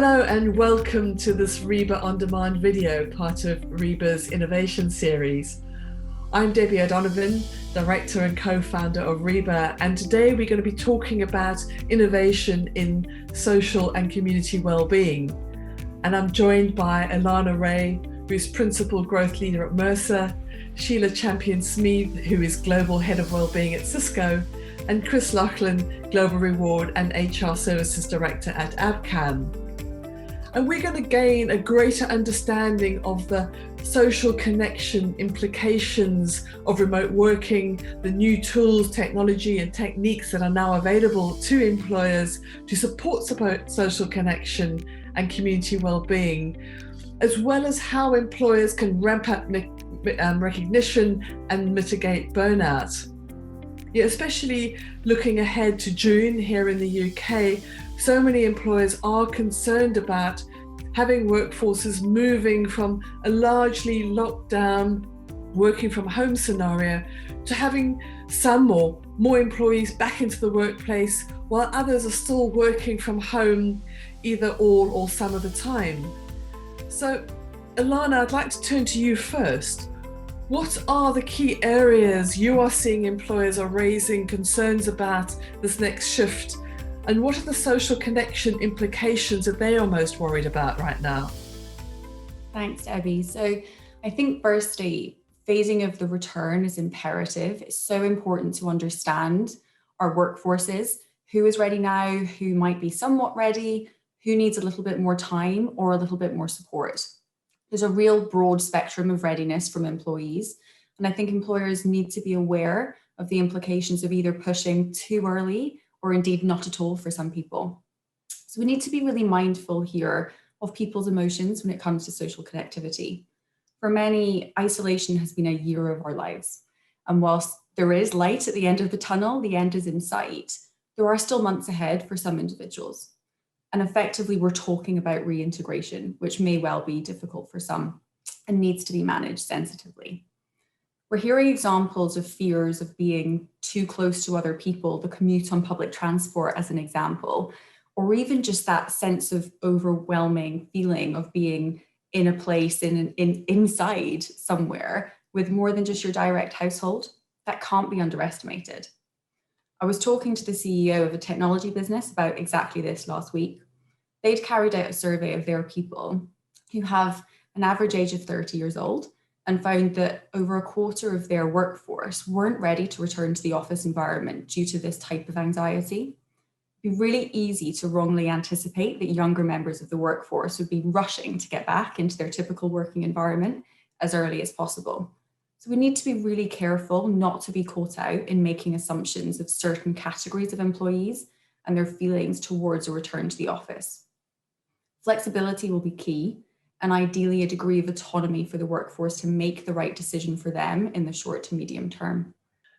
Hello and welcome to this Reba On Demand video, part of Reba's innovation series. I'm Debbie O'Donovan, director and co-founder of Reba, and today we're going to be talking about innovation in social and community well-being. And I'm joined by Alana Rae, who's principal growth leader at Mercer, Sheila Champion-Smeeth, who is global head of well-being at Cisco, and Chris Laughlin, global reward and HR services director at Abcam. And we're going to gain a greater understanding of the social connection implications of remote working, the new tools, technology and techniques that are now available to employers to support social connection and community well-being, as well as how employers can ramp up recognition and mitigate burnout. Yeah, especially looking ahead to June here in the UK, so many employers are concerned about having workforces moving from a largely locked down working from home scenario to having some or more employees back into the workplace while others are still working from home either all or some of the time. So Alana, I'd like to turn to you first. What are the key areas you are seeing employers are raising concerns about this next shift? And what are the social connection implications that they are most worried about right now? Thanks, Debbie. So I think firstly, phasing of the return is imperative. It's so important to understand our workforces, who is ready now, who might be somewhat ready, who needs a little bit more time or a little bit more support. There's a real broad spectrum of readiness from employees. And I think employers need to be aware of the implications of either pushing too early or indeed not at all for some people. So we need to be really mindful here of people's emotions when it comes to social connectivity. For many, isolation has been a year of our lives. And whilst there is light at the end of the tunnel, the end is in sight, there are still months ahead for some individuals. And effectively, we're talking about reintegration, which may well be difficult for some and needs to be managed sensitively. We're hearing examples of fears of being too close to other people, the commute on public transport as an example, or even just that sense of overwhelming feeling of being in a place inside somewhere with more than just your direct household. That can't be underestimated. I was talking to the CEO of a technology business about exactly this last week. They'd carried out a survey of their people who have an average age of 30 years old and found that over a quarter of their workforce weren't ready to return to the office environment due to this type of anxiety. It'd be really easy to wrongly anticipate that younger members of the workforce would be rushing to get back into their typical working environment as early as possible. So we need to be really careful not to be caught out in making assumptions of certain categories of employees and their feelings towards a return to the office. Flexibility will be key, and ideally a degree of autonomy for the workforce to make the right decision for them in the short to medium term.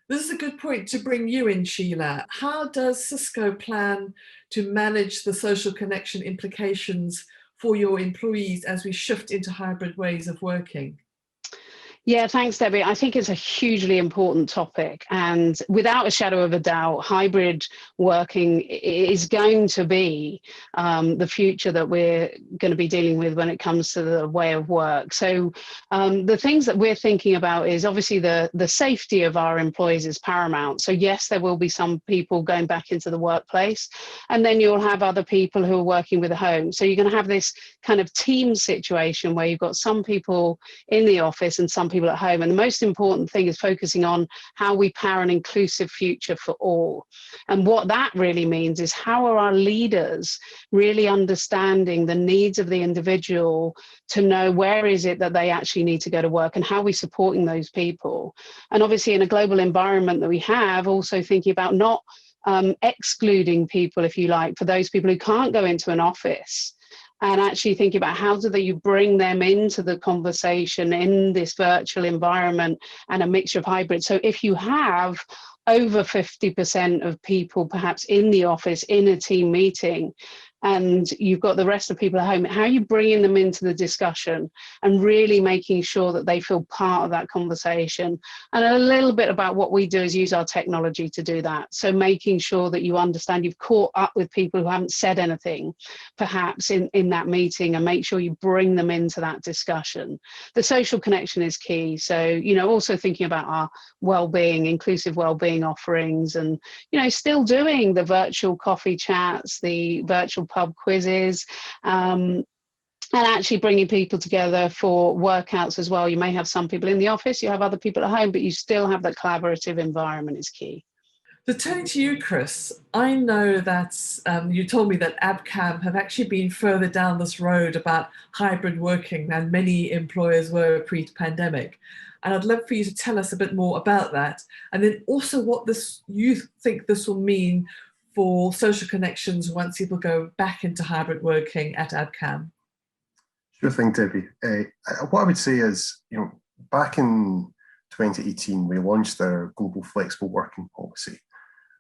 This is a good point to bring you in, Sheila. How does Cisco plan to manage the social connection implications for your employees as we shift into hybrid ways of working? Yeah, thanks, Debbie. I think it's a hugely important topic. And without a shadow of a doubt, hybrid working is going to be the future that we're going to be dealing with when it comes to the way of work. So the things that we're thinking about is obviously the safety of our employees is paramount. So yes, there will be some people going back into the workplace, and then you'll have other people who are working with a home. So you're going to have this kind of team situation where you've got some people in the office and some people at home. And the most important thing is focusing on how we power an inclusive future for all. And what that really means is how are our leaders really understanding the needs of the individual to know where is it that they actually need to go to work and how are we supporting those people. And obviously in a global environment that we have, also thinking about not excluding people, if you like, for those people who can't go into an office, and actually thinking about how do you bring them into the conversation in this virtual environment and a mixture of hybrid. So if you have over 50% of people perhaps in the office in a team meeting, and you've got the rest of the people at home, how are you bringing them into the discussion and really making sure that they feel part of that conversation? And a little bit about what we do is use our technology to do that. So making sure that you understand you've caught up with people who haven't said anything, perhaps in that meeting, and make sure you bring them into that discussion. The social connection is key. So, you know, also thinking about our wellbeing, inclusive wellbeing offerings, and, you know, still doing the virtual coffee chats, the virtual pub quizzes, and actually bringing people together for workouts as well. You may have some people in the office, you have other people at home, but you still have that collaborative environment is key. So turning to you, Chris, I know that you told me that Abcam have actually been further down this road about hybrid working than many employers were pre-pandemic. And I'd love for you to tell us a bit more about that. And then also what you think this will mean for social connections once people go back into hybrid working at Abcam. Sure thing, Debbie. What I would say is, you know, back in 2018, we launched our global flexible working policy.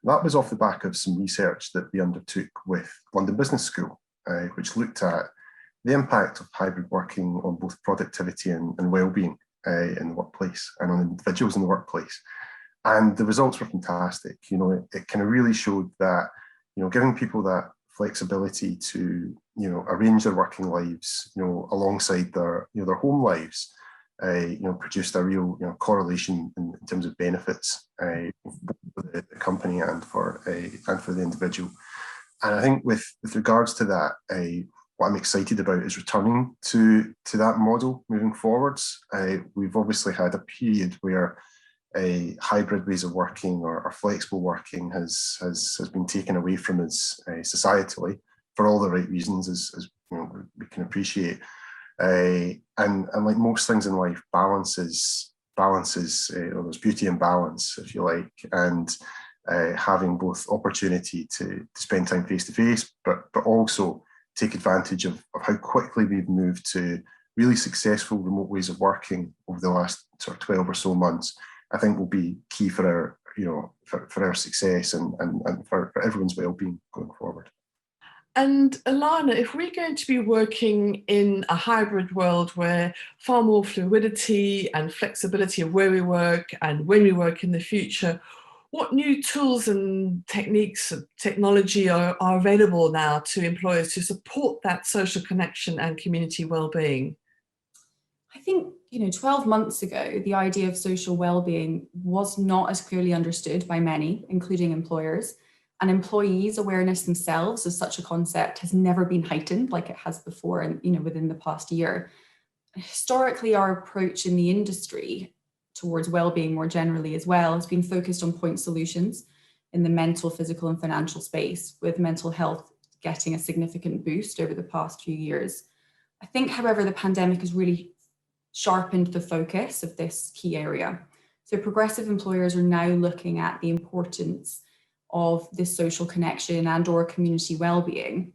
That was off the back of some research that we undertook with London Business School, which looked at the impact of hybrid working on both productivity and well-being in the workplace and on individuals in the workplace. And the results were fantastic. You know, it kind of really showed that, you know, giving people that flexibility to, you know, arrange their working lives, you know, alongside their, you know, their home lives, you know, produced a real, you know, correlation in terms of benefits for the company and for the individual. And I think with regards to that, what I'm excited about is returning to that model moving forwards. We've obviously had a period where hybrid ways of working or flexible working has been taken away from us societally for all the right reasons, as you know, we can appreciate. And like most things in life, balance is there's beauty in balance, if you like, and having both opportunity to spend time face to face, but also take advantage of how quickly we've moved to really successful remote ways of working over the last sort of 12 or so months, I think will be key for our, you know, for our success and for everyone's well-being going forward. And Alana, if we're going to be working in a hybrid world where far more fluidity and flexibility of where we work and when we work in the future, what new tools and techniques and technology are available now to employers to support that social connection and community well-being? I think, you know, 12 months ago, the idea of social well-being was not as clearly understood by many, including employers. And employees' awareness themselves of such a concept has never been heightened like it has before, and, you know, within the past year. Historically, our approach in the industry towards well-being more generally as well has been focused on point solutions in the mental, physical, and financial space, with mental health getting a significant boost over the past few years. I think, however, the pandemic has really sharpened the focus of this key area. So progressive employers are now looking at the importance of this social connection and or community well-being.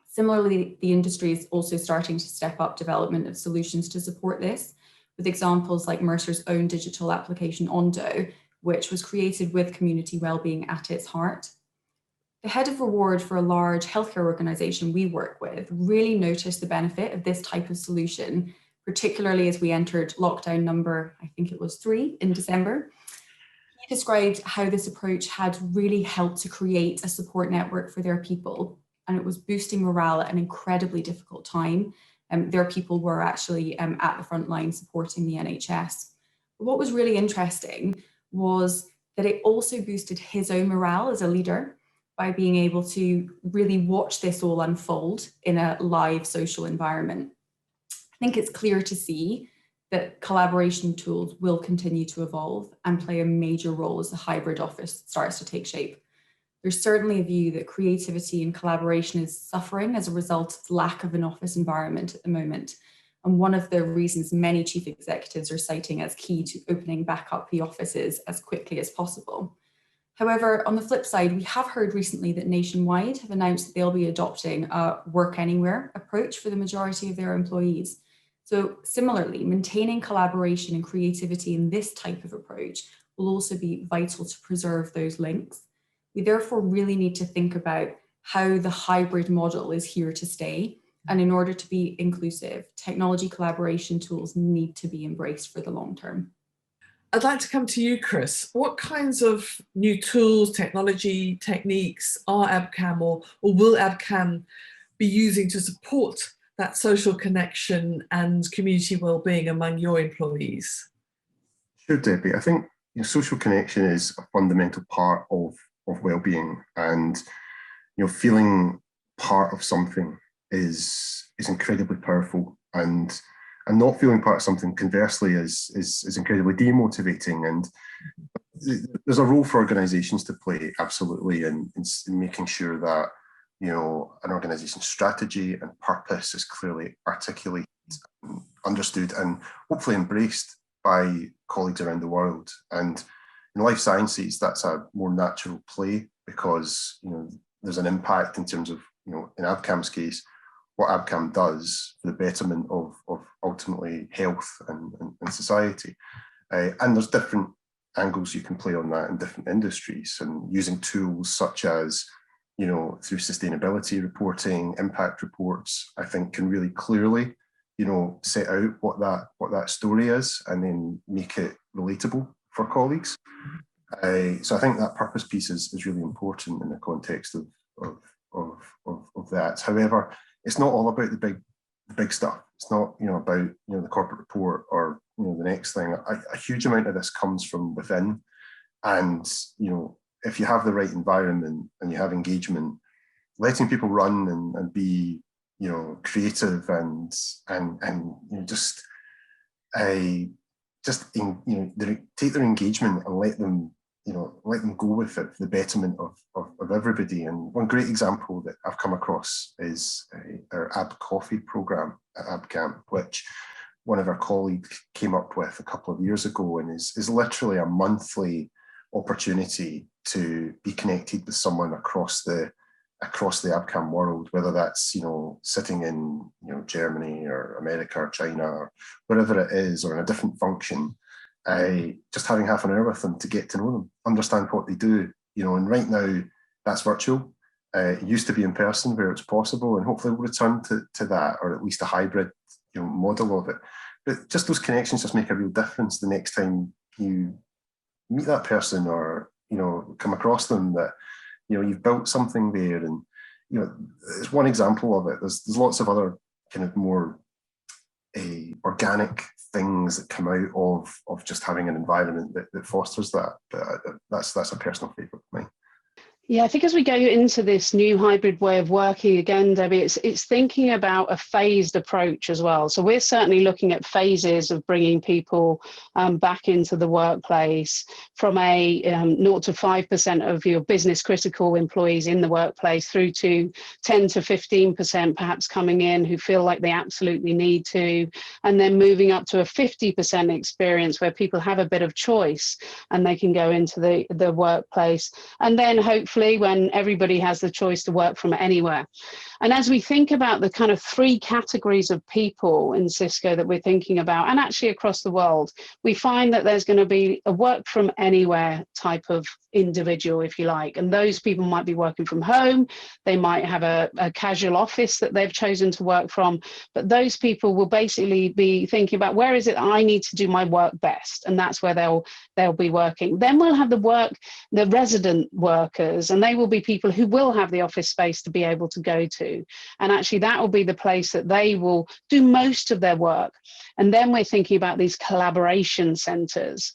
Similarly, the industry is also starting to step up development of solutions to support this, with examples like Mercer's own digital application Ondo, which was created with community well-being at its heart. The head of reward for a large healthcare organization we work with really noticed the benefit of this type of solution, particularly as we entered lockdown number, I think it was 3 in December. He described how this approach had really helped to create a support network for their people, and it was boosting morale at an incredibly difficult time. Their people were actually at the front line supporting the NHS. But what was really interesting was that it also boosted his own morale as a leader by being able to really watch this all unfold in a live social environment. I think it's clear to see that collaboration tools will continue to evolve and play a major role as the hybrid office starts to take shape. There's certainly a view that creativity and collaboration is suffering as a result of the lack of an office environment at the moment. And one of the reasons many chief executives are citing as key to opening back up the offices as quickly as possible. However, on the flip side, we have heard recently that Nationwide have announced that they'll be adopting a work anywhere approach for the majority of their employees. So similarly, maintaining collaboration and creativity in this type of approach will also be vital to preserve those links. We therefore really need to think about how the hybrid model is here to stay. And in order to be inclusive, technology collaboration tools need to be embraced for the long term. I'd like to come to you, Chris. What kinds of new tools, technology, techniques are Abcam or will Abcam be using to support that social connection and community well-being among your employees? Sure, Debbie. I think social connection is a fundamental part of well-being, and feeling part of something is incredibly powerful, and not feeling part of something, conversely, is incredibly demotivating. And there's a role for organizations to play, absolutely, in making sure that an organization's strategy and purpose is clearly articulated, understood, and hopefully embraced by colleagues around the world. And in life sciences, that's a more natural play, because there's an impact in terms of, in Abcam's case, what Abcam does for the betterment of ultimately health and society. And there's different angles you can play on that in different industries, and using tools such as, through sustainability reporting, impact reports, I think can really clearly, set out what that story is, and then make it relatable for colleagues. So I think that purpose piece is really important in the context of that. However, it's not all about the big stuff. It's not about the corporate report or the next thing. A huge amount of this comes from within, and if you have the right environment and you have engagement, letting people run and be creative and take their engagement and let them go with it for the betterment of everybody. And one great example that I've come across is our Ab Coffee program at Abcam, which one of our colleagues came up with a couple of years ago, and is literally a monthly opportunity to be connected with someone across the Abcam world, whether that's sitting in Germany or America or China or wherever it is, or in a different function. Just having half an hour with them to get to know them, understand what they do, and right now that's virtual. It used to be in person where it's possible, and hopefully we'll return to that, or at least a hybrid model of it. But just those connections just make a real difference the next time you meet that person, or come across them, that you've built something there. And it's one example of it. There's lots of other kind of more organic things that come out of just having an environment that fosters that. But that's a personal favourite for me. Yeah, I think as we go into this new hybrid way of working again, Debbie, it's thinking about a phased approach as well. So we're certainly looking at phases of bringing people back into the workplace, from a 0 to 5% of your business critical employees in the workplace, through to 10 to 15% perhaps coming in who feel like they absolutely need to, and then moving up to a 50% experience where people have a bit of choice and they can go into the workplace. And then hopefully when everybody has the choice to work from anywhere. And as we think about the kind of three categories of people in Cisco that we're thinking about, and actually across the world, we find that there's going to be a work from anywhere type of individual, if you like. And those people might be working from home. They might have a casual office that they've chosen to work from. But those people will basically be thinking about, where is it I need to do my work best? And that's where they'll be working. Then we'll have the resident workers, and they will be people who will have the office space to be able to go to. And actually that will be the place that they will do most of their work. And then we're thinking about these collaboration centers,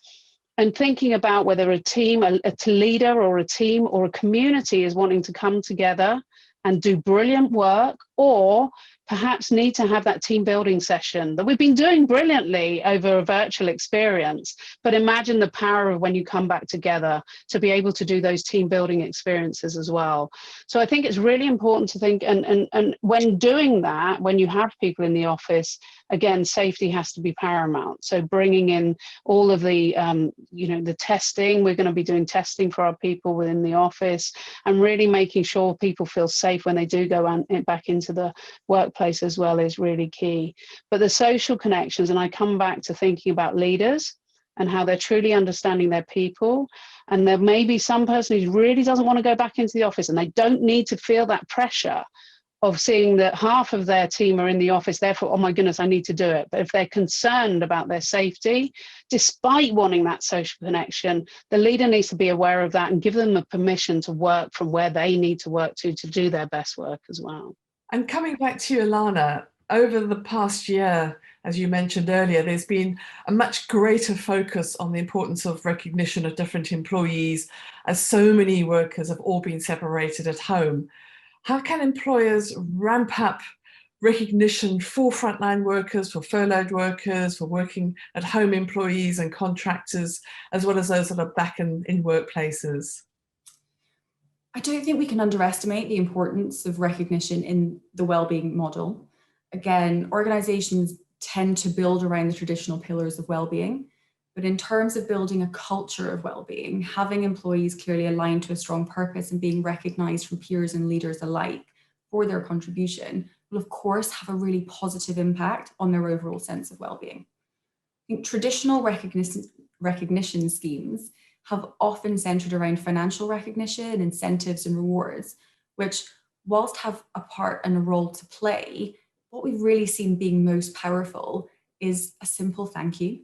and thinking about whether a team, a leader or a team or a community is wanting to come together and do brilliant work, or perhaps need to have that team building session that we've been doing brilliantly over a virtual experience. But imagine the power of when you come back together to be able to do those team building experiences as well. So I think it's really important to think, and when doing that, when you have people in the office, again, safety has to be paramount. So bringing in all of the, the testing, we're going to be doing testing for our people within the office, and really making sure people feel safe when they do go back into the workplace as well, is really key. But the social connections, and I come back to thinking about leaders, and how they're truly understanding their people. And there may be some person who really doesn't want to go back into the office, and they don't need to feel that pressure of seeing that half of their team are in the office, therefore, oh my goodness, I need to do it. But if they're concerned about their safety, despite wanting that social connection, the leader needs to be aware of that and give them the permission to work from where they need to work to do their best work as well. And coming back to you, Alana, over the past year, as you mentioned earlier, there's been a much greater focus on the importance of recognition of different employees, as so many workers have all been separated at home. How can employers ramp up recognition for frontline workers, for furloughed workers, for working at home employees and contractors, as well as those that are back in workplaces? I don't think we can underestimate the importance of recognition in the wellbeing model. Again, organizations tend to build around the traditional pillars of wellbeing, but in terms of building a culture of wellbeing, having employees clearly aligned to a strong purpose and being recognized from peers and leaders alike for their contribution will of course have a really positive impact on their overall sense of wellbeing. I think traditional recognition schemes have often centered around financial recognition, incentives and rewards, which whilst have a part and a role to play, what we've really seen being most powerful is a simple thank you.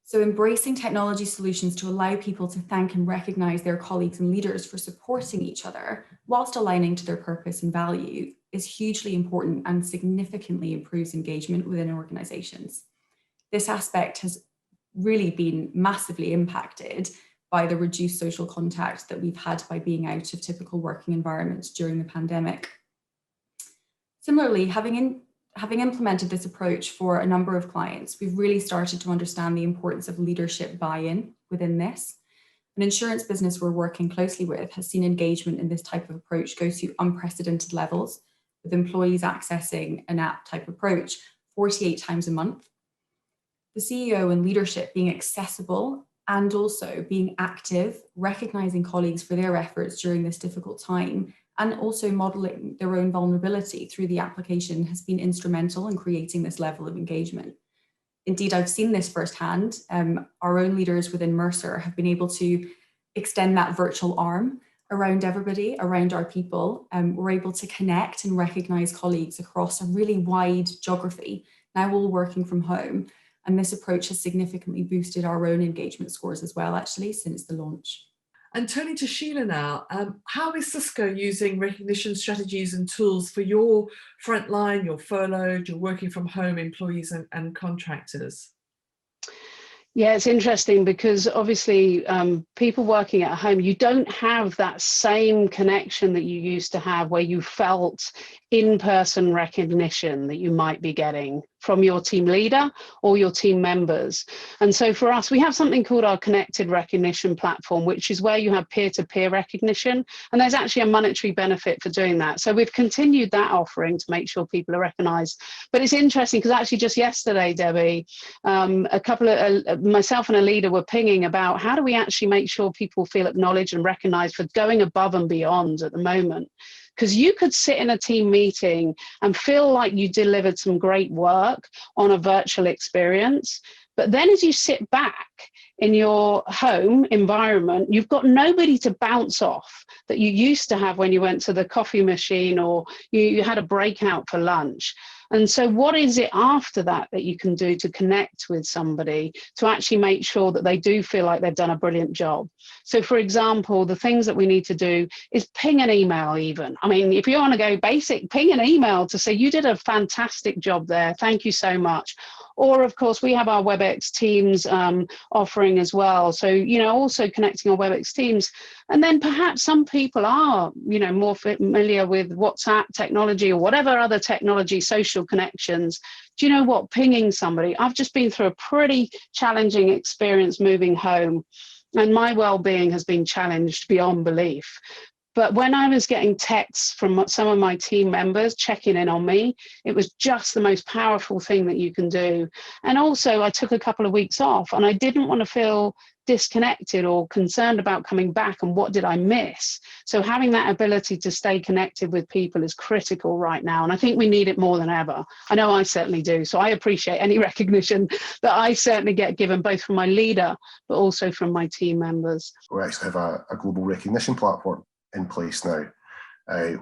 So embracing technology solutions to allow people to thank and recognize their colleagues and leaders for supporting each other whilst aligning to their purpose and value is hugely important and significantly improves engagement within organizations. This aspect has really been massively impacted by the reduced social contact that we've had by being out of typical working environments during the pandemic. Similarly, having implemented this approach for a number of clients, we've really started to understand the importance of leadership buy-in within this. An insurance business we're working closely with has seen engagement in this type of approach go to unprecedented levels, with employees accessing an app type approach 48 times a month. The CEO and leadership being accessible and also being active, recognizing colleagues for their efforts during this difficult time, and also modeling their own vulnerability through the application has been instrumental in creating this level of engagement. Indeed, I've seen this firsthand. Our own leaders within Mercer have been able to extend that virtual arm around everybody, around our people. We're able to connect and recognize colleagues across a really wide geography, now all working from home. And this approach has significantly boosted our own engagement scores as well, actually, since the launch. And turning to Sheila now, how is Cisco using recognition strategies and tools for your frontline, your furloughed, your working from home employees and contractors? Yeah, it's interesting because obviously people working at home, you don't have that same connection that you used to have where you felt in-person recognition that you might be getting from your team leader or your team members. And so for us, we have something called our connected recognition platform, which is where you have peer-to-peer recognition. And there's actually a monetary benefit for doing that. So we've continued that offering to make sure people are recognized. But it's interesting because actually just yesterday, Debbie, a couple of myself and a leader were pinging about how do we actually make sure people feel acknowledged and recognized for going above and beyond at the moment. Because you could sit in a team meeting and feel like you delivered some great work on a virtual experience. But then as you sit back in your home environment, you've got nobody to bounce off that you used to have when you went to the coffee machine or you had a breakout for lunch. And so what is it after that you can do to connect with somebody to actually make sure that they do feel like they've done a brilliant job? So for example, the things that we need to do is ping an email even. I mean, if you want to go basic, ping an email to say you did a fantastic job there. Thank you so much. Or of course, we have our WebEx Teams offering as well. So, also connecting our WebEx Teams. And then perhaps some people are, more familiar with WhatsApp technology or whatever other technology, social connections. Do you know what? Pinging somebody. I've just been through a pretty challenging experience moving home, and my well-being has been challenged beyond belief. But when I was getting texts from some of my team members checking in on me, it was just the most powerful thing that you can do. And also I took a couple of weeks off and I didn't want to feel disconnected or concerned about coming back and what did I miss. So having that ability to stay connected with people is critical right now. And I think we need it more than ever. I know I certainly do. So I appreciate any recognition that I certainly get given, both from my leader, but also from my team members. We actually have a global recognition platform in place now,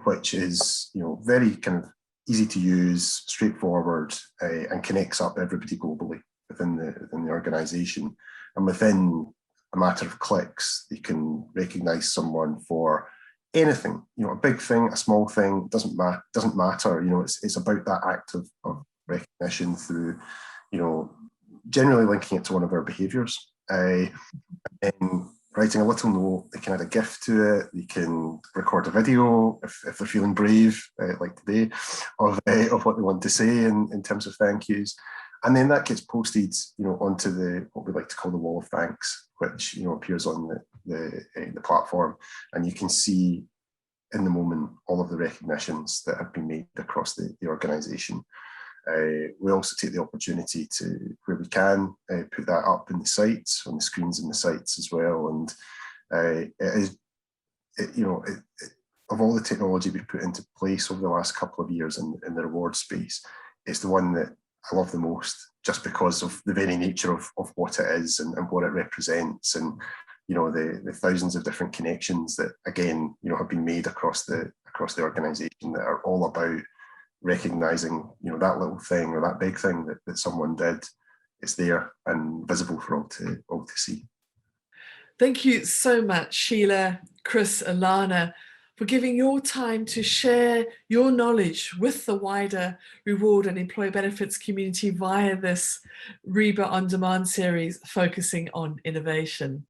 which is, very kind of easy to use, straightforward, and connects up everybody globally within the organisation. And within a matter of clicks, they can recognise someone for anything, a big thing, a small thing, doesn't matter. It's about that act of recognition through, generally linking it to one of our behaviours. And writing a little note, they can add a GIF to it, they can record a video if they're feeling brave, like today, of what they want to say in terms of thank yous. And then that gets posted, onto what we like to call the wall of thanks, which, appears on the platform. And you can see in the moment all of the recognitions that have been made across the organisation. We also take the opportunity to, where we can, put that up in the sites, on the screens in the sites as well. And of all the technology we've put into place over the last couple of years in the reward space, it's the one that I love the most, just because of the very nature of what it is and what it represents, and the thousands of different connections that, again, have been made across the organisation that are all about recognising, that little thing or that big thing that someone did. It's there and visible for all to see. Thank you so much, Sheila, Chris, Alana, for giving your time to share your knowledge with the wider reward and employee benefits community via this REBA On Demand series focusing on innovation.